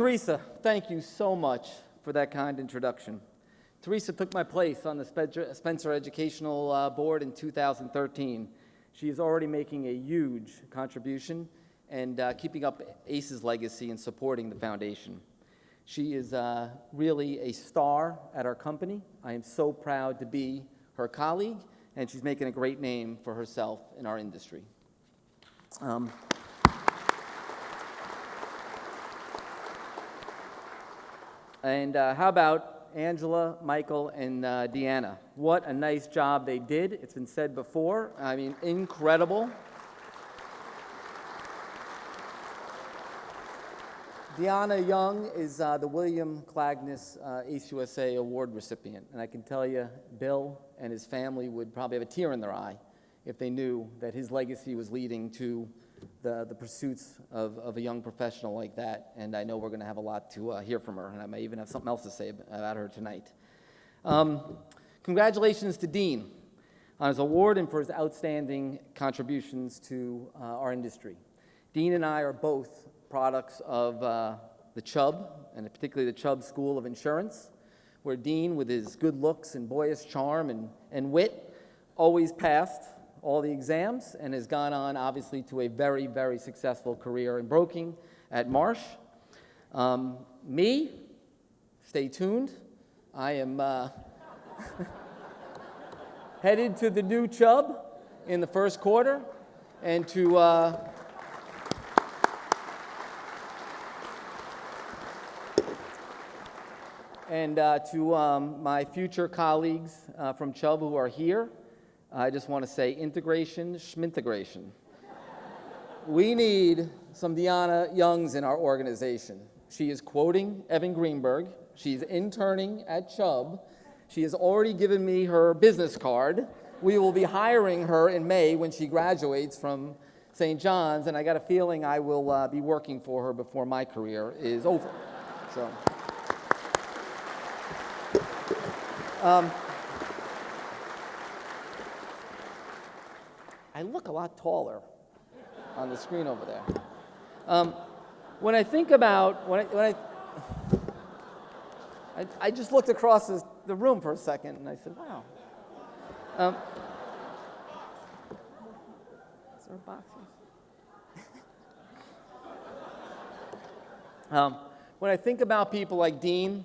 Teresa, thank you so much for that kind introduction. Teresa took my place on the Spencer Educational Board in 2013. She is already making a huge contribution and keeping up ACE's legacy and supporting the foundation. She is really a star at our company. I am so proud to be her colleague, and she's making a great name for herself in our industry. And how about Angela, Michael, and Deanna? What a nice job they did. It's been said before. I mean, incredible. Deanna Young is the William Clagness ACE USA Award recipient. And I can tell you, Bill and his family would probably have a tear in their eye if they knew that his legacy was leading to the pursuits of a young professional like that. And I know we're going to have a lot to hear from her, and I may even have something else to say about her tonight. Congratulations to Dean on his award and for his outstanding contributions to our industry. Dean and I are both products of the Chubb, and particularly the Chubb School of Insurance, where Dean, with his good looks and boyish charm and wit, always passed all the exams and has gone on, obviously, to a very, very successful career in broking at Marsh. Me, stay tuned. I am headed to the new Chubb in the first quarter, and to my future colleagues from Chubb who are here, I just want to say integration, schmintegration. We need some Deanna Youngs in our organization. She is quoting Evan Greenberg. She's interning at Chubb. She has already given me her business card. We will be hiring her in May when she graduates from St. John's, and I got a feeling I will be working for her before my career is over. So. I look a lot taller on the screen over there. When I think about, I just looked across the room for a second and I said, wow. Is there a box here? When I think about people like Dean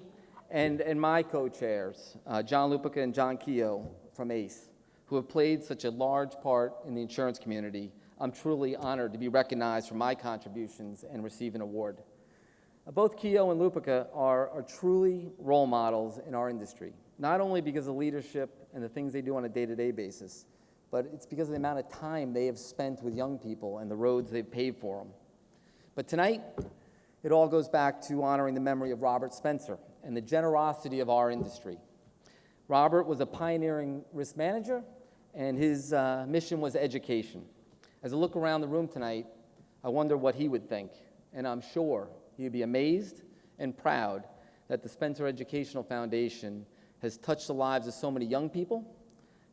and my co-chairs, John Lupica and John Keogh from ACE, who have played such a large part in the insurance community, I'm truly honored to be recognized for my contributions and receive an award. Both Keogh and Lupica are truly role models in our industry, not only because of leadership and the things they do on a day-to-day basis, but it's because of the amount of time they have spent with young people and the roads they've paved for them. But tonight, it all goes back to honoring the memory of Robert Spencer and the generosity of our industry. Robert was a pioneering risk manager, and his mission was education. As I look around the room tonight, I wonder what he would think, and I'm sure he would be amazed and proud that the Spencer Educational Foundation has touched the lives of so many young people,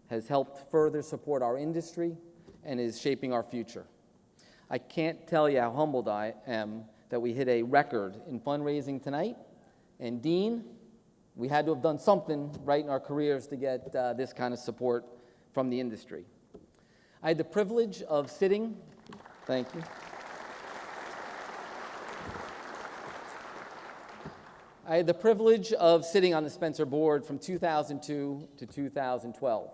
has helped further support our industry, and is shaping our future. I can't tell you how humbled I am that we hit a record in fundraising tonight, and Dean, we had to have done something right in our careers to get this kind of support from the industry. I had the privilege of sitting, thank you. I had the privilege of sitting on the Spencer board from 2002 to 2012.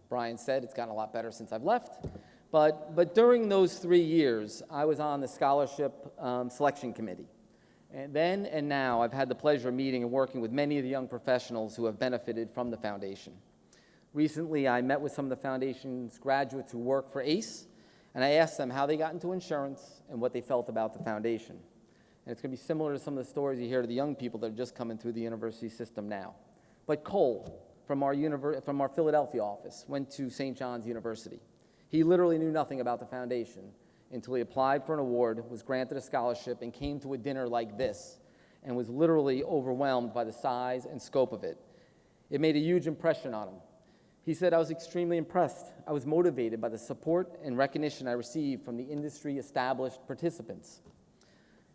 Brian said it's gotten a lot better since I've left, but during those 3 years, I was on the scholarship selection committee. And then and now, I've had the pleasure of meeting and working with many of the young professionals who have benefited from the foundation. Recently, I met with some of the foundation's graduates who work for ACE, and I asked them how they got into insurance and what they felt about the foundation. And it's going to be similar to some of the stories you hear to the young people that are just coming through the university system now. But Cole, from our Philadelphia office, went to St. John's University. He literally knew nothing about the foundation until he applied for an award, was granted a scholarship, and came to a dinner like this, and was literally overwhelmed by the size and scope of it. It made a huge impression on him. He said, I was extremely impressed. I was motivated by the support and recognition I received from the industry-established participants.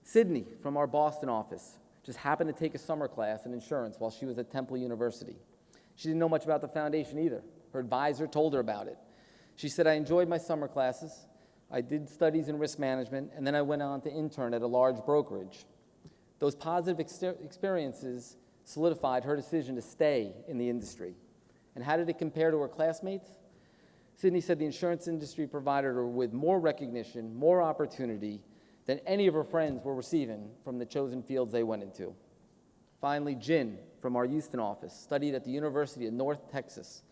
Sydney, from our Boston office, just happened to take a summer class in insurance while she was at Temple University. She didn't know much about the foundation either. Her advisor told her about it. She said, I enjoyed my summer classes. I did studies in risk management, and then I went on to intern at a large brokerage. Those positive experiences solidified her decision to stay in the industry. And how did it compare to her classmates? Sydney said the insurance industry provided her with more recognition, more opportunity than any of her friends were receiving from the chosen fields they went into. Finally, Jin, from our Houston office, studied at the University of North Texas.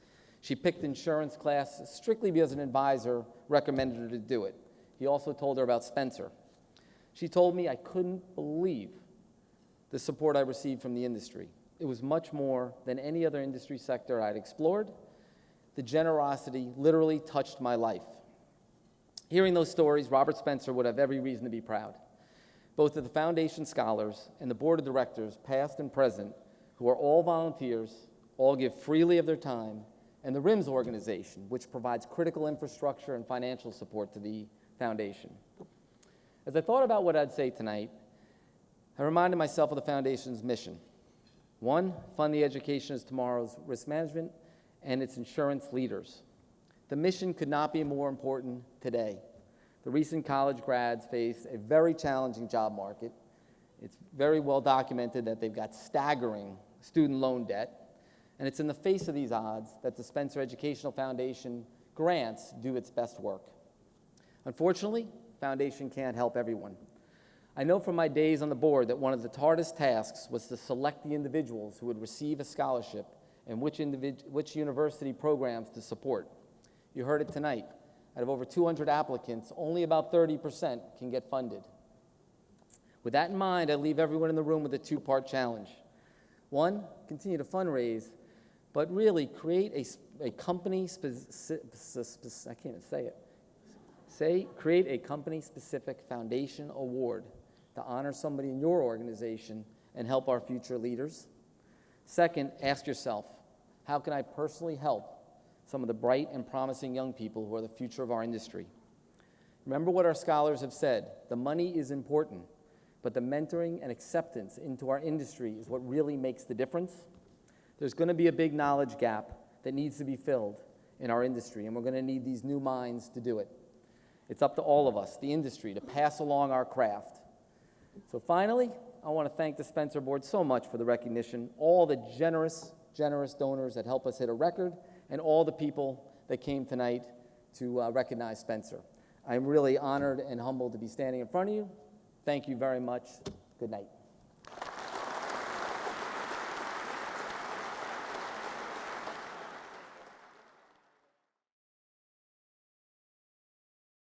She picked insurance class strictly because an advisor recommended her to do it. He also told her about Spencer. She told me I couldn't believe the support I received from the industry. It was much more than any other industry sector I'd explored. The generosity literally touched my life. Hearing those stories, Robert Spencer would have every reason to be proud. Both of the foundation scholars and the board of directors, past and present, who are all volunteers, all give freely of their time, and the RIMS organization, which provides critical infrastructure and financial support to the foundation. As I thought about what I'd say tonight, I reminded myself of the foundation's mission. One, fund the education of tomorrow's risk management and its insurance leaders. The mission could not be more important today. The recent college grads face a very challenging job market. It's very well documented that they've got staggering student loan debt, and it's in the face of these odds that the Spencer Educational Foundation grants do its best work. Unfortunately, the foundation can't help everyone. I know from my days on the board that one of the hardest tasks was to select the individuals who would receive a scholarship and which university programs to support. You heard it tonight. Out of over 200 applicants, only about 30% can get funded. With that in mind, I leave everyone in the room with a two-part challenge. One, continue to fundraise, but really create a create a company-specific foundation award to honor somebody in your organization and help our future leaders. Second, ask yourself, how can I personally help some of the bright and promising young people who are the future of our industry? Remember what our scholars have said, the money is important, but the mentoring and acceptance into our industry is what really makes the difference. There's going to be a big knowledge gap that needs to be filled in our industry, and we're going to need these new minds to do it. It's up to all of us, the industry, to pass along our craft. So finally, I want to thank the Spencer Board so much for the recognition, all the generous donors that help us hit a record, and all the people that came tonight to recognize Spencer. I'm really honored and humbled to be standing in front of you. Thank you very much. Good night.